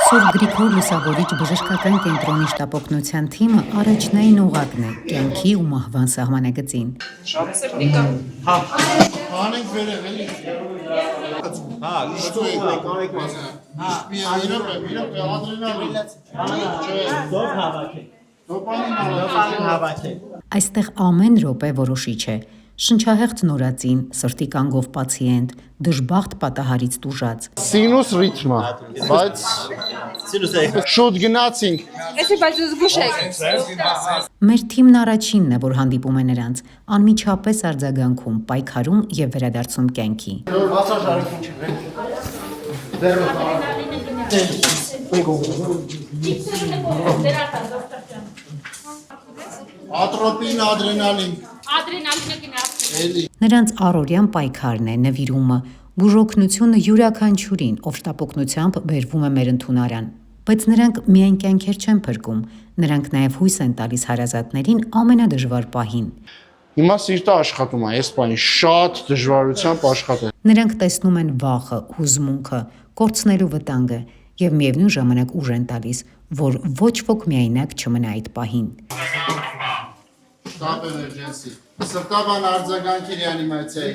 Սուրբ Գրիգոր Լուսավորիչ բժշկական կենտրոնի շտապօգնության թիմը առաջնային օղակն է կյանքի ու մահվան սահմանագծին։ Այստեղ ամեն րոպե որոշիչ է։ Շնչահեղձ նորածին, սրտի կանգով պացիենտ, դժբախտ պատահարից տուժած։ Սինուս ռիթմը, բայց շուտ գնացինք։ Բայց զգուշ եք։ Մեր թիմն առաջինն է, որ հանդիպում է նրանց, անմիջապես արձագանքում, պայքարում եւ վերադարձում կյանքի։ Ատրոպին, ադրենալին։ Նրանց առօրյան պայքարն է, նվիրումը, բուժօգնությունը յուրաքանչյուրին, ով շտապօգնությամբ բերվում է մեր ընդունարան։ Բայց նրանք միայն կյանքեր չեն փրկում, նրանք նաև հույս են տալիս հարազատներին ամենադժվար պահին։ Հիմա սիրտը աշխատում է, այս պահին շատ դժվարությամբ աշխատել։ Նրանք տեսնում են վախը, հուզմունքը, կորցնելու վտանգը եւ միևնույն ժամանակ ուժ են տալիս, որ ոչ ոք միայնակ չմնա այդ պահին։ Շտապ էմերջենսի։ Սրտաբան արձագանքի ռեանիմացիայի։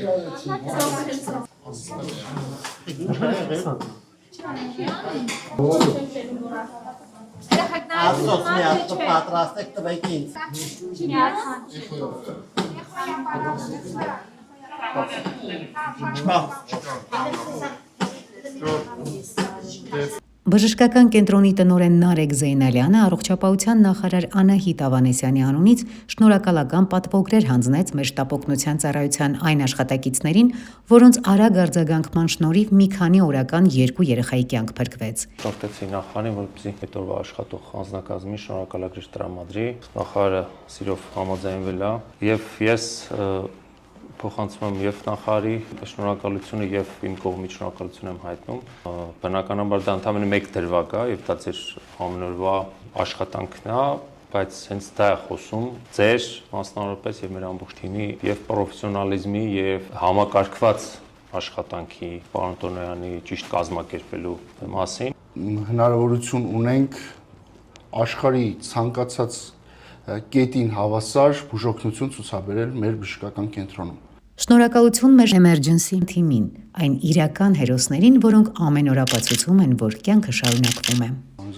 պատրաստեք տվեք ինձ։ Բժշկական կենտրոնի տնօրեն Նարեկ Զեյնալյանը առողջապահության նախարար Անահիտ Ավանեսյանի անունից շնորհակալական պատվոգրեր հանձնեց մեր շտապօգնության ծառայության այն աշխատակիցներին, որոնց արագ արձագանքման շնորհիվ մի քանի օրական 2 երեխայի կյանք փրկվեց։ Շնորհեցի նախարարին, որպեսզի այդ օրվա աշխատող անձնակազմին շնորհակալագրեր տրամադրի։ Նախարարը սիրով համաձայնվել է եւ ես փոխանցում եմ եւ նախարարի շնորհակալությունը եւ իմ կողմից շնորհակալություն եմ հայտնում։ Բնականաբար դա ընդամենը մեկ դրվագ է եւ դա ձեր ամենօրվա աշխատանքն է, բայց հենց դա է խոսում ձեր մասնավորապես եւ մեր ամբողջ թիմի եւ պրոֆեսիոնալիզմի եւ համակարգված աշխատանքի պարոն Տոնոյանի ճիշտ կազմակերպելու մասին։ Հնարավորություն ունենք աշխարհի ցանկացած կետին հավասար բուժօգնություն ցուցաբերել մեր բժշկական կենտրոնում։ Շնորհակալություն մեր emergency թիմին, այն իրական հերոսներին, որոնք ամեն օր ապացուցում են, որ կյանքը շարունակվում է։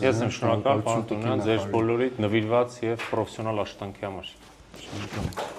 Ես եմ շնորհակալ պարոն Տոնոյան ձեր բոլորի նվիրված եւ պրոֆեսիոնալ աշխատանքի համար։